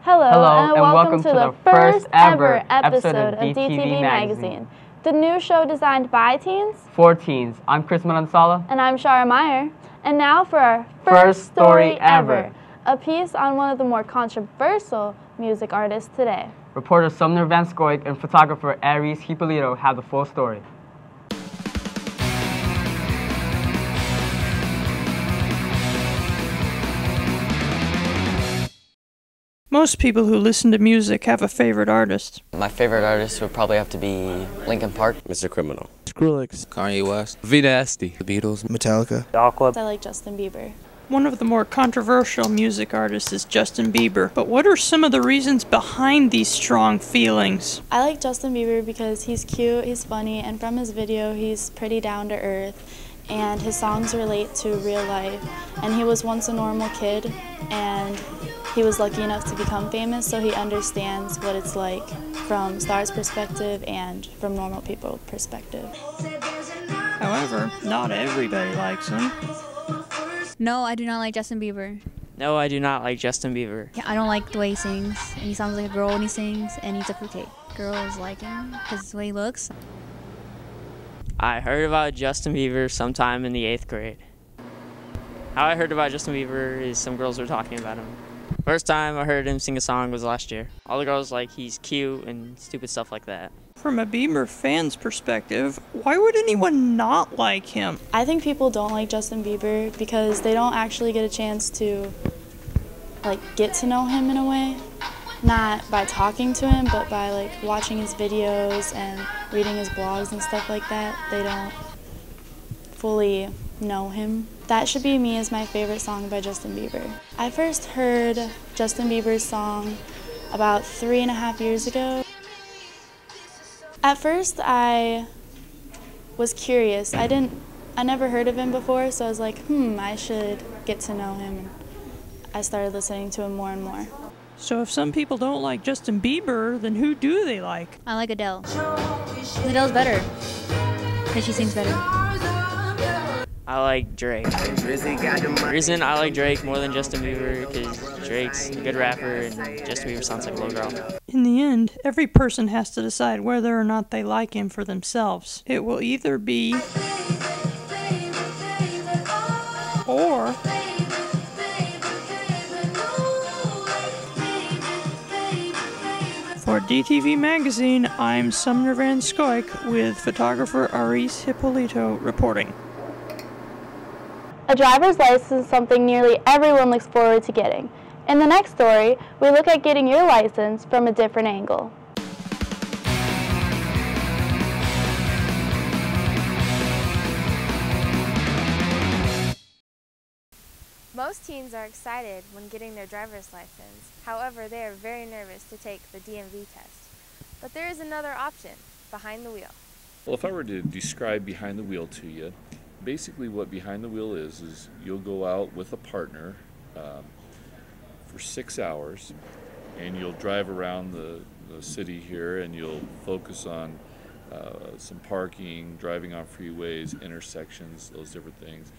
Hello, and welcome to the first ever episode of DTV Magazine, the new show designed by teens for teens. I'm Chris Manansala. And I'm Shara Meyer. And now for our first story ever, a piece on one of the more controversial music artists today. Reporter Sumner Van Scoik and photographer Aries Hippolito have the full story. Most people who listen to music have a favorite artist. My favorite artist would probably have to be Linkin Park. Mr. Criminal. Skrillex. Kanye West. Vina Esti. The Beatles. Metallica. Aqua. I like Justin Bieber. One of the more controversial music artists is Justin Bieber. But what are some of the reasons behind these strong feelings? I like Justin Bieber because he's cute, he's funny, and from his video he's pretty down to earth. And his songs relate to real life. And he was once a normal kid, and he was lucky enough to become famous, so he understands what it's like from stars' perspective and from normal people's perspective. However, not everybody likes him. No, I do not like Justin Bieber. No, I do not like Justin Bieber. Yeah, I don't like the way he sings, and he sounds like a girl when he sings, and he's a fruitcake. Girls like him because of the way he looks. I heard about Justin Bieber sometime in the 8th grade. How I heard about Justin Bieber is some girls were talking about him. First time I heard him sing a song was last year. All the girls like he's cute and stupid stuff like that. From a Bieber fan's perspective, why would anyone not like him? I think people don't like Justin Bieber because they don't actually get a chance to get to know him in a way. Not by talking to him, but by watching his videos and reading his blogs and stuff like that. They don't fully know him. That Should Be Me is my favorite song by Justin Bieber. I first heard Justin Bieber's song about 3.5 years ago. At first I was curious. I never heard of him before, so I was like, I should get to know him. I started listening to him more and more. So if some people don't like Justin Bieber, then who do they like? I like Adele. Adele's better because she sings better. I like Drake. The reason I like Drake more than Justin Bieber is Drake's a good rapper and Justin Bieber sounds like a little girl. In the end, every person has to decide whether or not they like him for themselves. It will either be or For DTV Magazine, I'm Sumner Van Scoik with photographer Aries Hippolito reporting. A driver's license is something nearly everyone looks forward to getting. In the next story, we look at getting your license from a different angle. Most teens are excited when getting their driver's license. However, they are very nervous to take the DMV test. But there is another option, behind the wheel. Well, if I were to describe behind the wheel to you, basically what behind the wheel is you'll go out with a partner for 6 hours, and you'll drive around the city here, and you'll focus on some parking, driving on freeways, intersections, those different things,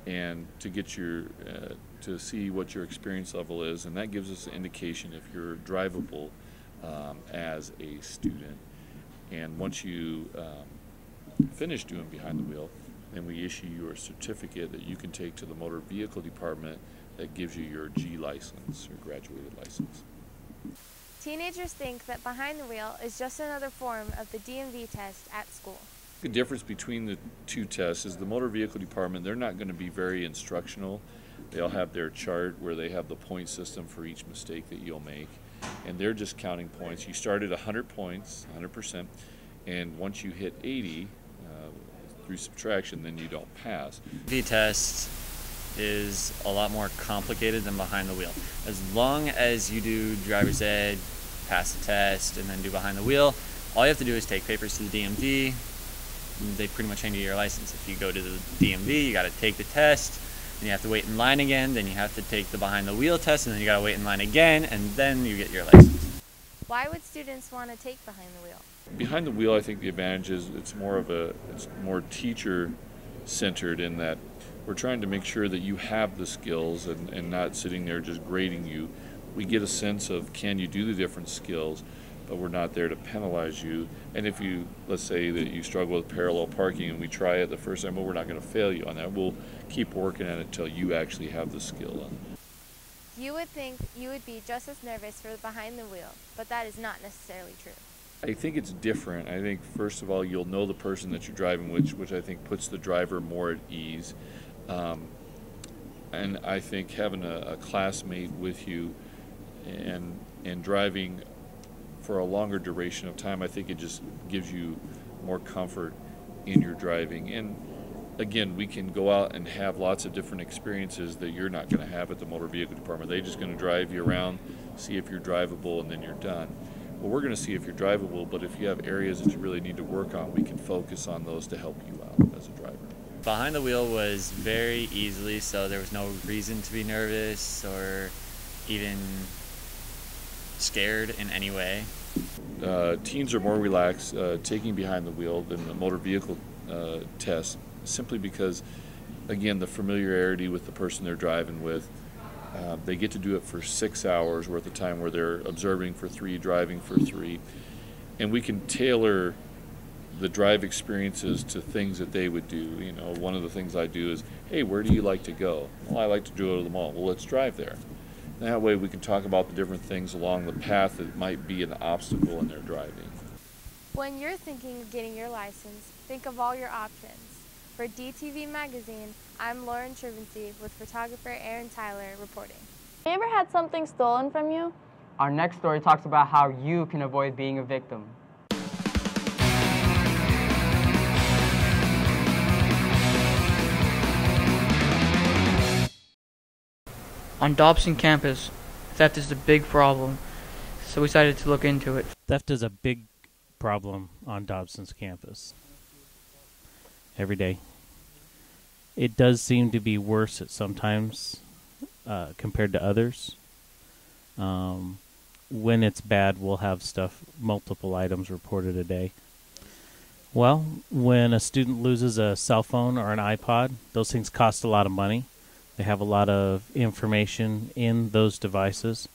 and to get to see what your experience level is, and that gives us an indication if you're drivable as a student. And once you finish doing behind the wheel, then we issue you a certificate that you can take to the motor vehicle department that gives you your G license, your graduated license. Teenagers think that behind the wheel is just another form of the DMV test at school. The difference between the two tests is the motor vehicle department, they're not going to be very instructional. They'll have their chart where they have the point system for each mistake that you'll make, and they're just counting points. You start at 100 points, 100%, and once you hit 80 through subtraction, then you don't pass. The test is a lot more complicated than behind the wheel. As long as you do driver's ed, pass the test, and then do behind the wheel, all you have to do is take papers to the DMV. They pretty much hand you your license. If you go to the DMV, you got to take the test, and you have to wait in line again, then you have to take the behind the wheel test, and then you got to wait in line again, and then you get your license. Why would students want to take behind the wheel? Behind the wheel, I think the advantage is it's more teacher centered in that we're trying to make sure that you have the skills and not sitting there just grading you. we get a sense of, can you do the different skills, but we're not there to penalize you. And if you, let's say that you struggle with parallel parking and we try it the first time, well, we're not going to fail you on that. We'll keep working at it until you actually have the skill. You would think you would be just as nervous for behind the wheel, but that is not necessarily true. I think it's different. I think, first of all, you'll know the person that you're driving with, which I think puts the driver more at ease. And I think having a classmate with you and driving for a longer duration of time, I think it just gives you more comfort in your driving. And again, we can go out and have lots of different experiences that you're not going to have at the motor vehicle department. They're just going to drive you around, see if you're drivable, and then you're done. Well, we're going to see if you're drivable, but if you have areas that you really need to work on, we can focus on those to help you out as a driver. Behind the wheel was very easily, so there was no reason to be nervous or even scared in any way. Teens are more relaxed taking behind the wheel than the motor vehicle test, simply because, again, the familiarity with the person they're driving with. They get to do it for 6 hours worth of time where they're observing for 3, driving for 3. And we can tailor the drive experiences to things that they would do. You know, one of the things I do is, hey, where do you like to go? Well, I like to go to the mall. Well, let's drive there. That way we can talk about the different things along the path that might be an obstacle in their driving. When you're thinking of getting your license, think of all your options. For DTV Magazine, I'm Lauren Trivency with photographer Aaron Tyler reporting. Have you ever had something stolen from you? Our next story talks about how you can avoid being a victim. On Dobson campus, theft is a big problem, so we decided to look into it. Theft is a big problem on Dobson's campus. Every day. It does seem to be worse at sometimes compared to others. When it's bad, we'll have multiple items reported a day. Well, when a student loses a cell phone or an iPod, those things cost a lot of money. They have a lot of information in those devices.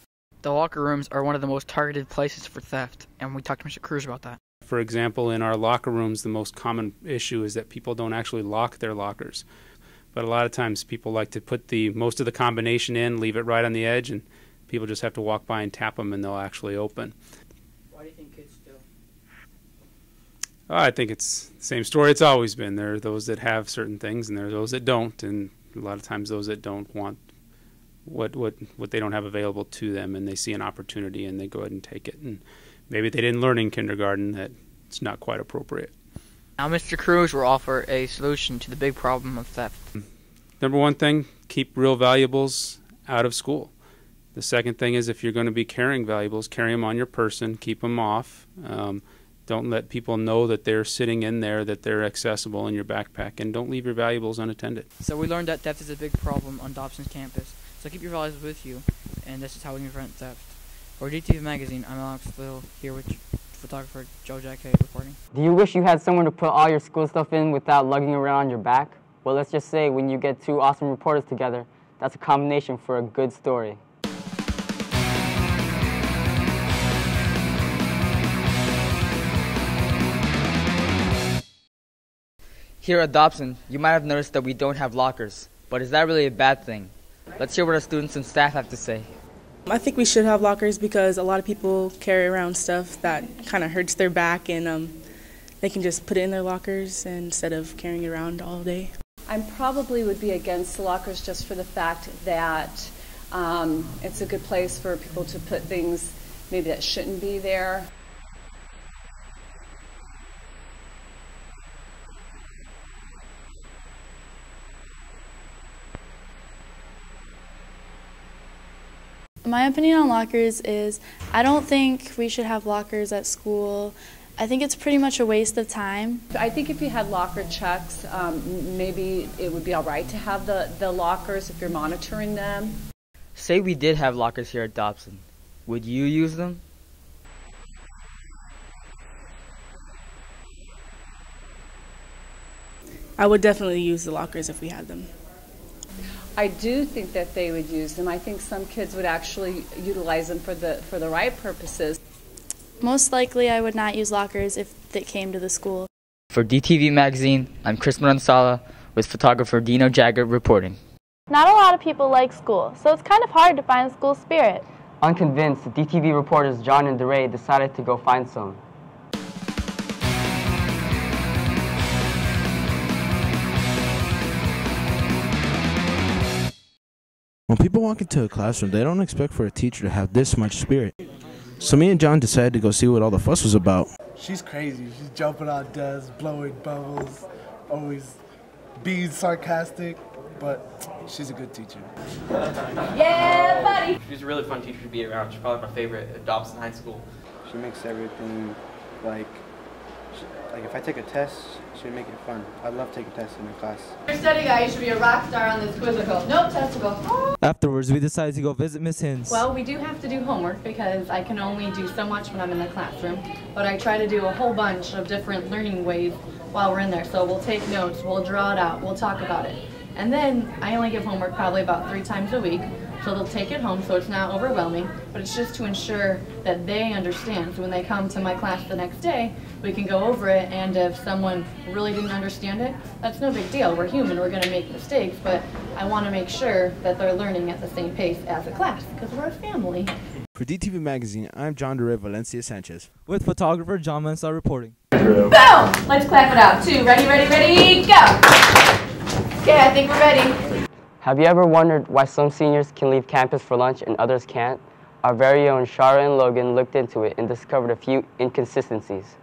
The locker rooms are one of the most targeted places for theft, and we talked to Mr. Cruz about that. For example, in our locker rooms, the most common issue is that people don't actually lock their lockers. But a lot of times people like to put most of the combination in, leave it right on the edge, and people just have to walk by and tap them and they'll actually open. Why do you think kids do? I think it's the same story it's always been. There are those that have certain things and there are those that don't, and a lot of times those that don't want what they don't have available to them, and they see an opportunity and they go ahead and take it. And maybe they didn't learn in kindergarten that it's not quite appropriate. Now Mr. Cruz will offer a solution to the big problem of theft. Number one thing, keep real valuables out of school. The second thing is, if you're going to be carrying valuables, carry them on your person, keep them off. Don't let people know that they're sitting in there, that they're accessible in your backpack, and don't leave your valuables unattended. So we learned that theft is a big problem on Dobson's campus. So keep your valuables with you, and this is how we can prevent theft. For DTV Magazine, I'm Alex Little, here with photographer Joe Jack Hay reporting. Do you wish you had somewhere to put all your school stuff in without lugging around on your back? Well, let's just say when you get two awesome reporters together, that's a combination for a good story. Here at Dobson, you might have noticed that we don't have lockers, but is that really a bad thing? Let's hear what our students and staff have to say. I think we should have lockers because a lot of people carry around stuff that kind of hurts their back, and they can just put it in their lockers instead of carrying it around all day. I probably would be against the lockers just for the fact that it's a good place for people to put things maybe that shouldn't be there. My opinion on lockers is I don't think we should have lockers at school. I think it's pretty much a waste of time. I think if you had locker checks, maybe it would be all right to have the lockers if you're monitoring them. Say we did have lockers here at Dobson. Would you use them? I would definitely use the lockers if we had them. I do think that they would use them. I think some kids would actually utilize them for the right purposes. Most likely I would not use lockers if it came to the school. For DTV Magazine, I'm Chris Maransala with photographer Dino Jagger reporting. Not a lot of people like school, so it's kind of hard to find school spirit. Unconvinced, the DTV reporters John and DeRay decided to go find some. When people walk into a classroom, they don't expect for a teacher to have this much spirit. So me and John decided to go see what all the fuss was about. She's crazy. She's jumping on desks, blowing bubbles, always being sarcastic, but she's a good teacher. Yeah, buddy! She's a really fun teacher to be around. She's probably my favorite at Dobson High School. She makes everything like if I take a test, she would make it fun. I love taking tests in her class. You're a study guy, you should be a rock star on this quizzical. Nope, testicle. Afterwards, we decided to go visit Miss Hinz. Well, we do have to do homework because I can only do so much when I'm in the classroom, but I try to do a whole bunch of different learning ways while we're in there. So we'll take notes, we'll draw it out, we'll talk about it. And then I only give homework probably about 3 times a week, so they'll take it home so it's not overwhelming, but it's just to ensure that they understand. So when they come to my class the next day, we can go over it, and if someone really didn't understand it, that's no big deal. We're human, we're going to make mistakes, but I want to make sure that they're learning at the same pace as a class, because we're a family. For DTV Magazine, I'm John DeRay Valencia Sanchez. With photographer John Mansell reporting. Boom! Let's clap it out. 2, ready, ready, ready, go! Okay, I think we're ready. Have you ever wondered why some seniors can leave campus for lunch and others can't? Our very own Shara and Logan looked into it and discovered a few inconsistencies.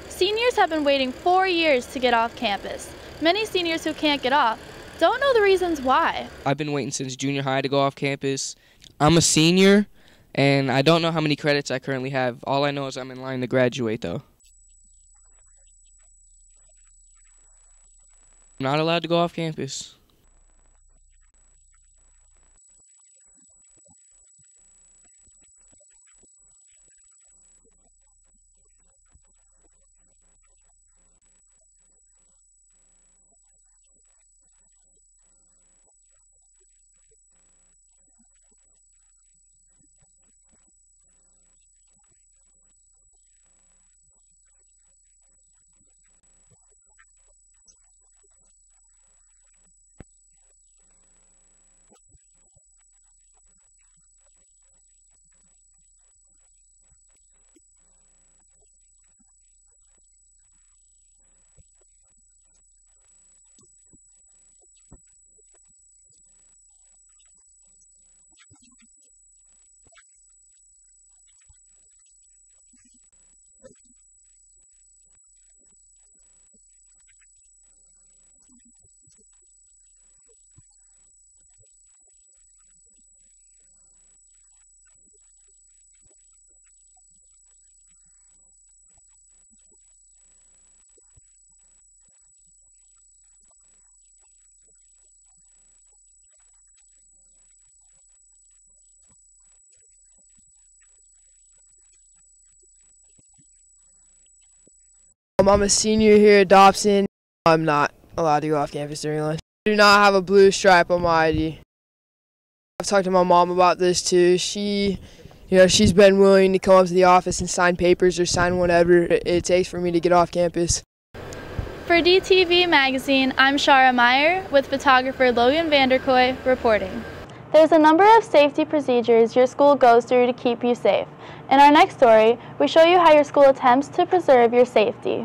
Seniors have been waiting 4 years to get off campus. Many seniors who can't get off don't know the reasons why. I've been waiting since junior high to go off campus. I'm a senior, and I don't know how many credits I currently have. All I know is I'm in line to graduate, though. I'm not allowed to go off campus. I'm a senior here at Dobson. I'm not allowed to go off campus during lunch. I do not have a blue stripe on my ID. I've talked to my mom about this too. She's been willing to come up to the office and sign papers or sign whatever it takes for me to get off campus. For DTV Magazine, I'm Shara Meyer with photographer Logan Vanderkoy reporting. There's a number of safety procedures your school goes through to keep you safe. In our next story, we show you how your school attempts to preserve your safety.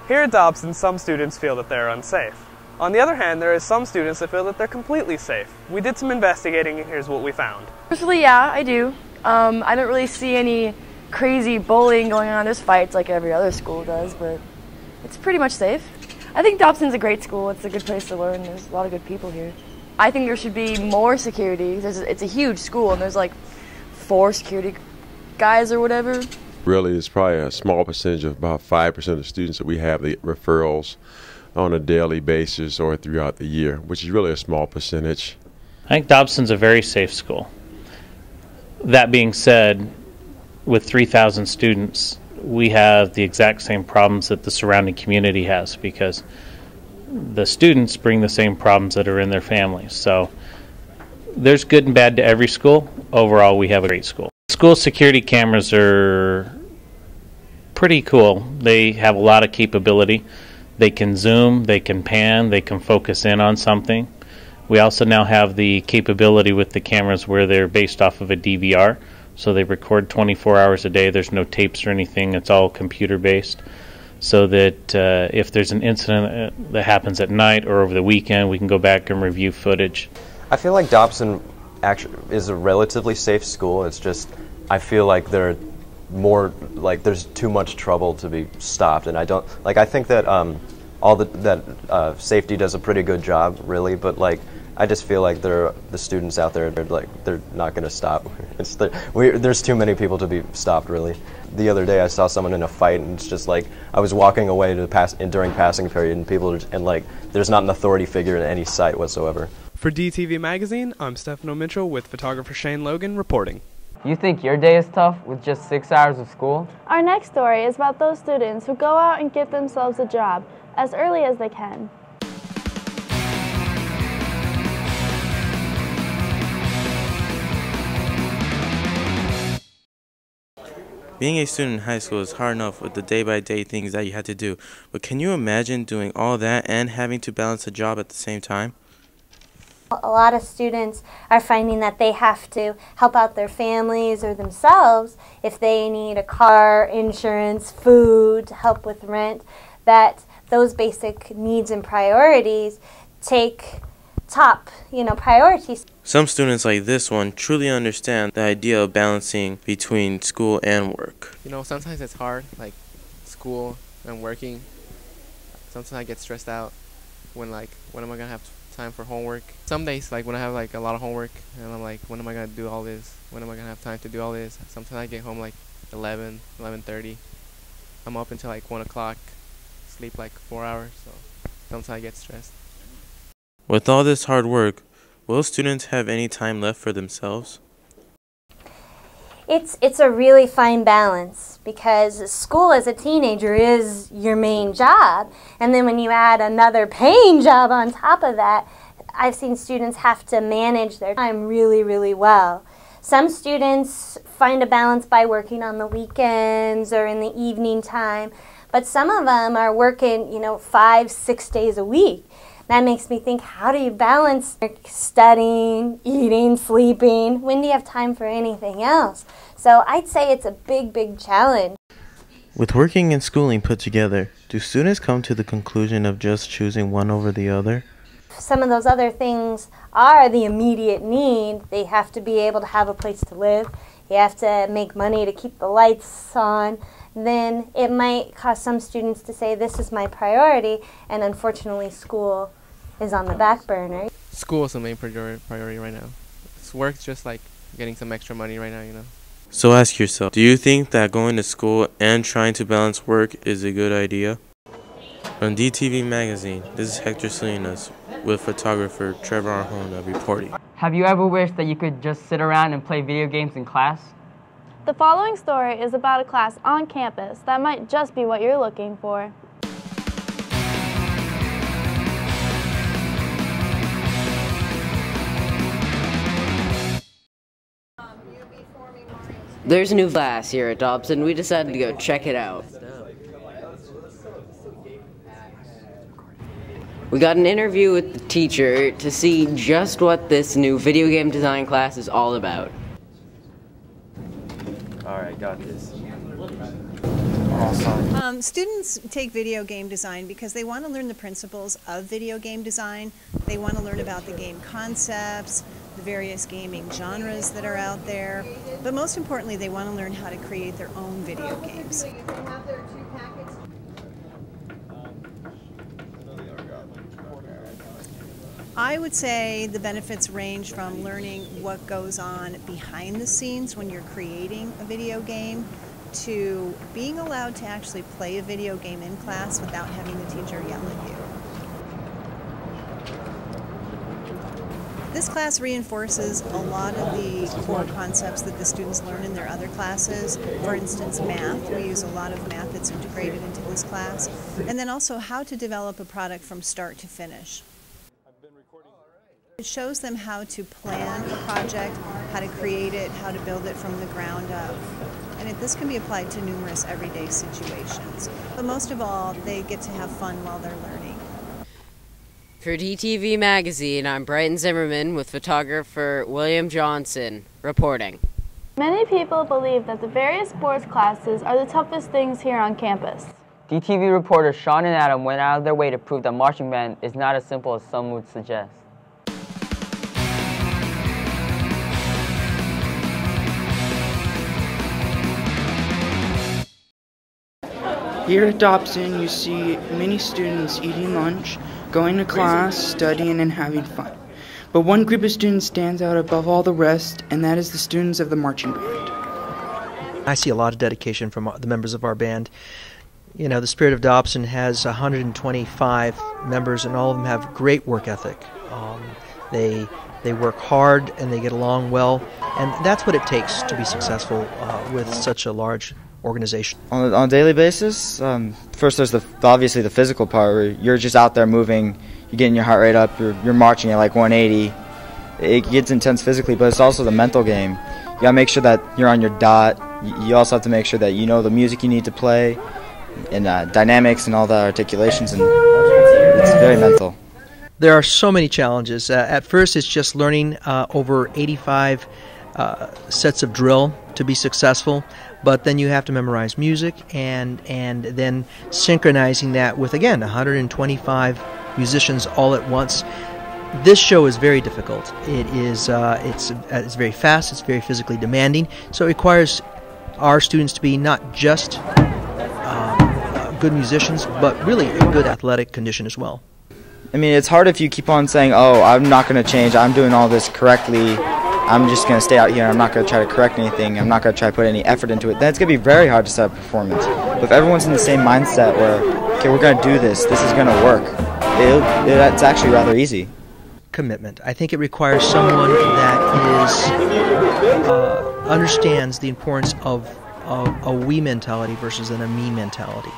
Here at Dobson, some students feel that they're unsafe. On the other hand, there are some students that feel that they're completely safe. We did some investigating, and here's what we found. Personally, yeah, I do. I don't really see any crazy bullying going on. There's fights like every other school does, but it's pretty much safe. I think Dobson's a great school. It's a good place to learn. There's a lot of good people here. I think there should be more security. It's a huge school, and there's like 4 security guys or whatever. Really, it's probably a small percentage of about 5% of the students that we have the referrals on a daily basis or throughout the year, which is really a small percentage. I think Dobson's a very safe school. That being said, with 3,000 students, we have the exact same problems that the surrounding community has, because the students bring the same problems that are in their families. So there's good and bad to every school. Overall, we have a great school. School security cameras are pretty cool. They have a lot of capability. They can zoom, they can pan, they can focus in on something. We also now have the capability with the cameras where they're based off of a DVR. So they record 24 hours a day. There's no tapes or anything. It's all computer based. So that if there's an incident that happens at night or over the weekend, we can go back and review footage. I feel like Dobson actually is a relatively safe school. It's just, I feel like there's too much trouble to be stopped. And I think that safety does a pretty good job, really, but I just feel like the students out there, they're not going to stop. There's too many people to be stopped, really. The other day I saw someone in a fight, and it's just I was walking away during passing period, and there's not an authority figure in any sight whatsoever. For DTV Magazine, I'm Stefano Mitchell with photographer Shane Logan reporting. You think your day is tough with just 6 hours of school? Our next story is about those students who go out and get themselves a job as early as they can. Being a student in high school is hard enough with the day-by-day things that you had to do, but can you imagine doing all that and having to balance a job at the same time? A lot of students are finding that they have to help out their families or themselves if they need a car, insurance, food, help with rent, that those basic needs and priorities take top, priorities. Some students like this one truly understand the idea of balancing between school and work. Sometimes it's hard, like school and working. Sometimes I get stressed out when when am I going to have time for homework? Some days, when I have a lot of homework and I'm when am I going to do all this? When am I going to have time to do all this? Sometimes I get home 11, 11:30. I'm up until 1 o'clock, sleep 4 hours, so sometimes I get stressed. With all this hard work, will students have any time left for themselves? It's a really fine balance, because school as a teenager is your main job, and then when you add another paying job on top of that, I've seen students have to manage their time really, really well. Some students find a balance by working on the weekends or in the evening time, but some of them are working, 5-6 days a week. That makes me think, how do you balance studying, eating, sleeping? When do you have time for anything else? So I'd say it's a big, big challenge. With working and schooling put together, do students come to the conclusion of just choosing one over the other? Some of those other things are the immediate need. They have to be able to have a place to live. You have to make money to keep the lights on. Then it might cause some students to say, this is my priority, and unfortunately school is on the back burner. School is the main priority right now. Work's just getting some extra money right now, So ask yourself, do you think that going to school and trying to balance work is a good idea? From DTV Magazine, this is Hector Salinas with photographer Trevor Arjona reporting. Have you ever wished that you could just sit around and play video games in class? The following story is about a class on campus that might just be what you're looking for. There's a new class here at Dobson. We decided to go check it out. We got an interview with the teacher to see just what this new video game design class is all about. Alright, got this. Awesome. Students take video game design because they want to learn the principles of video game design. They want to learn about the game concepts, the various gaming genres that are out there, but most importantly, they want to learn how to create their own video games. I would say the benefits range from learning what goes on behind the scenes when you're creating a video game to being allowed to actually play a video game in class without having the teacher yell at you. This class reinforces a lot of the core concepts that the students learn in their other classes. For instance, math. We use a lot of math that's integrated into this class. And then also how to develop a product from start to finish. It shows them how to plan a project, how to create it, how to build it from the ground up. And this can be applied to numerous everyday situations. But most of all, they get to have fun while they're learning. For DTV Magazine, I'm Brighton Zimmerman with photographer William Johnson, reporting. Many people believe that the various sports classes are the toughest things here on campus. DTV reporters Sean and Adam went out of their way to prove that marching band is not as simple as some would suggest. Here at Dobson, you see many students eating lunch, going to class, studying, and having fun. But one group of students stands out above all the rest, and that is the students of the marching band. I see a lot of dedication from the members of our band. You know, the Spirit of Dobson has 125 members, and all of them have great work ethic. They work hard, and they get along well, and that's what it takes to be successful with such a large organization. On a daily basis, first there's obviously the physical part where you're just out there moving, you're getting your heart rate up, you're marching at like 180. It gets intense physically, but it's also the mental game. You gotta make sure that you're on your dot. You also have to make sure that you know the music you need to play, and dynamics and all the articulations, and it's very mental. There are so many challenges. At first it's just learning over 85 sets of drill to be successful, but then you have to memorize music and then synchronizing that with, again, 125 musicians all at once. This show is very difficult. It is it's very fast, it's very physically demanding, so it requires our students to be not just good musicians, but really a good athletic condition as well. I mean, it's hard if you keep on saying, oh, I'm not going to change, I'm doing all this correctly, I'm just going to stay out here, I'm not going to try to correct anything, I'm not going to try to put any effort into it. Then it's going to be very hard to set up a performance. But if everyone's in the same mindset where, okay, we're going to do this, this is going to work, it's actually rather easy. Commitment. I think it requires someone that is understands the importance of a we mentality versus a me mentality.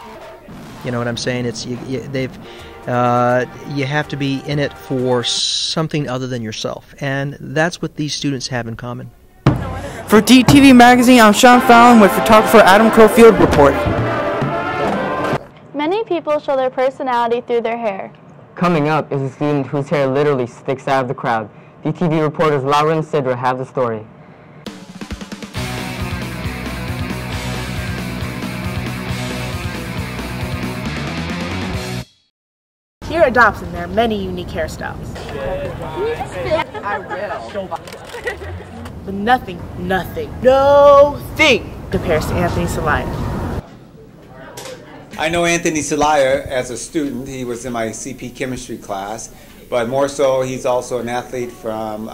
You know what I'm saying? It's you have to be in it for something other than yourself, and that's what these students have in common. For DTV Magazine, I'm Sean Fallon with photographer Adam Crowfield reporting. Many people show their personality through their hair. Coming up is a student whose hair literally sticks out of the crowd. DTV reporters Laura and Sidra have the story. Here at Dobson, there are many unique hairstyles. I will. But nothing compares to Anthony Celaya. I know Anthony Celaya as a student. He was in my CP chemistry class, but more so he's also an athlete from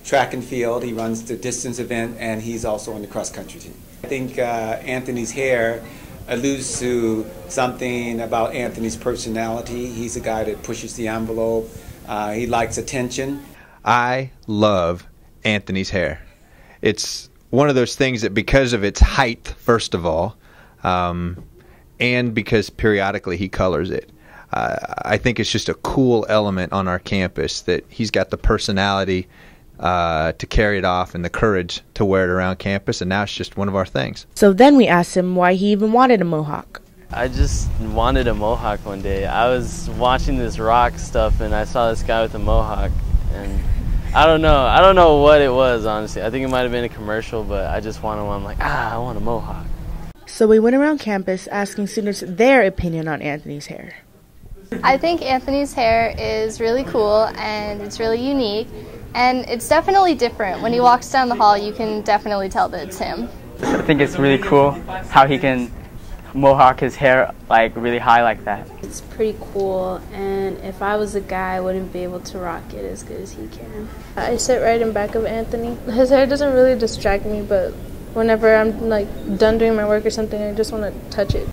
track and field. He runs the distance event, and he's also on the cross country team. I think Anthony's hair alludes to something about Anthony's personality. He's a guy that pushes the envelope. He likes attention. I love Anthony's hair. It's one of those things that, because of its height, first of all, and because periodically he colors it, I think it's just a cool element on our campus that he's got the personality to carry it off and the courage to wear it around campus, and now it's just one of our things. So then we asked him why he even wanted a mohawk. I just wanted a mohawk one day. I was watching this rock stuff and I saw this guy with a mohawk, and I don't know what it was, honestly. I think it might have been a commercial, but I just wanted one. I'm like, I want a mohawk. So we went around campus asking students their opinion on Anthony's hair. I think Anthony's hair is really cool and it's really unique, and it's definitely different. When he walks down the hall, you can definitely tell that it's him. I think it's really cool how he can mohawk his hair like really high like that. It's pretty cool, and if I was a guy, I wouldn't be able to rock it as good as he can. I sit right in back of Anthony. His hair doesn't really distract me, but whenever I'm like done doing my work or something, I just want to touch it.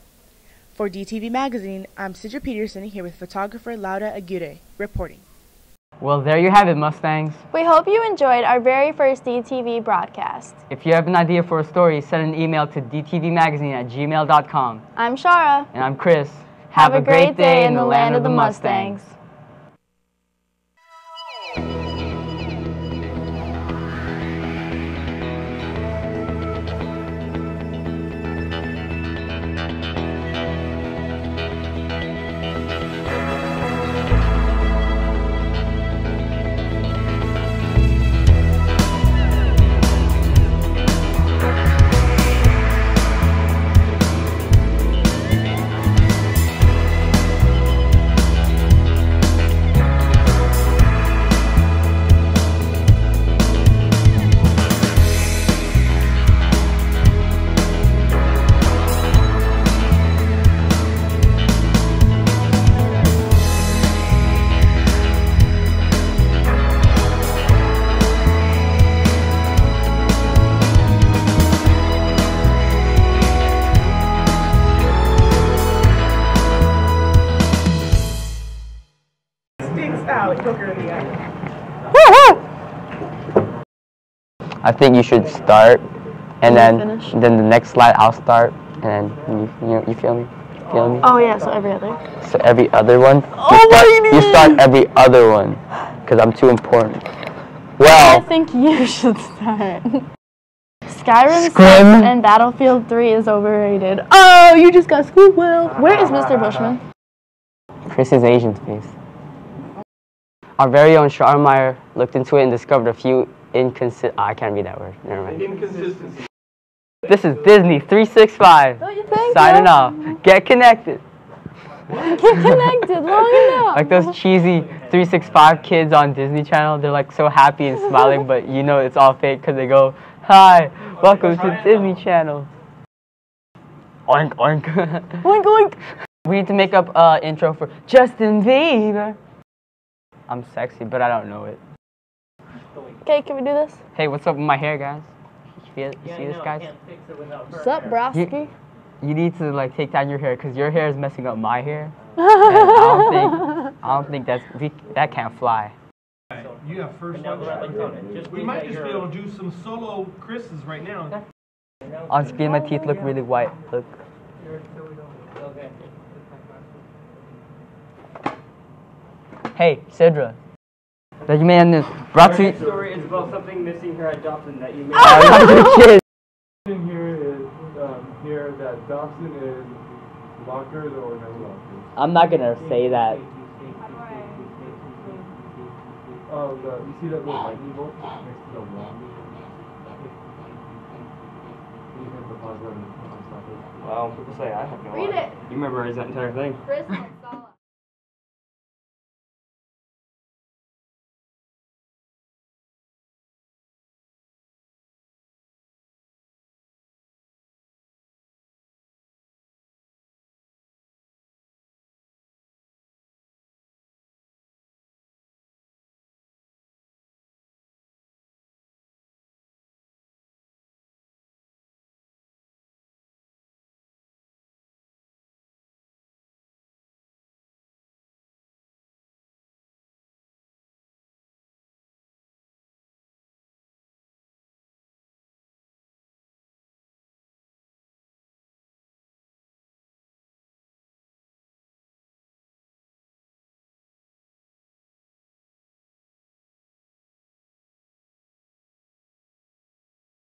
For DTV Magazine, I'm Sidra Peterson here with photographer Laura Aguirre reporting. Well, there you have it, Mustangs. We hope you enjoyed our very first DTV broadcast. If you have an idea for a story, send an email to dtvmagazine@gmail.com. I'm Shara. And I'm Chris. Have a great day in the land of the Mustangs. I think you should start, and then the next slide I'll start, and then you feel me? Feel me? Oh yeah, so every other. So every other one? Oh you start every other one, because I'm too important. Well, I think you should start. Skyrim Scrim. and Battlefield 3 is overrated. Oh, you just got schooled well. Where is Mr. Bushman? Chris's Asian face. Our very own Scharmeyer looked into it and discovered a few I can't read that word. Never mind. Inconsistency. This is Disney 365. Don't you think? Signing off. Get connected. Get connected long enough. Like those cheesy 365 kids on Disney Channel. They're like so happy and smiling, but you know it's all fake because they go, "Hi, welcome to Disney Channel." Oink oink. Oink oink. We need to make up an intro for Justin Bieber. I'm sexy, but I don't know it. Okay, can we do this? Hey, what's up with my hair, guys? You see this, guys? What's up, Broski? You need to like take down your hair because your hair is messing up my hair. I don't think that can't fly. You have first lunch. We might just be able to do some solo Chris's right now. On screen, my teeth look really white. Look. Hey, Sidra. That you made on this. Brought to you. The story is about something missing here at Dobson that you made. Oh, Here that Dobson is lockers or no lockers. I'm not gonna say that. Oh, you see that little lightning bolt next to the wall? Well, people say I have no idea. Read it. You memorize that entire thing. Chris.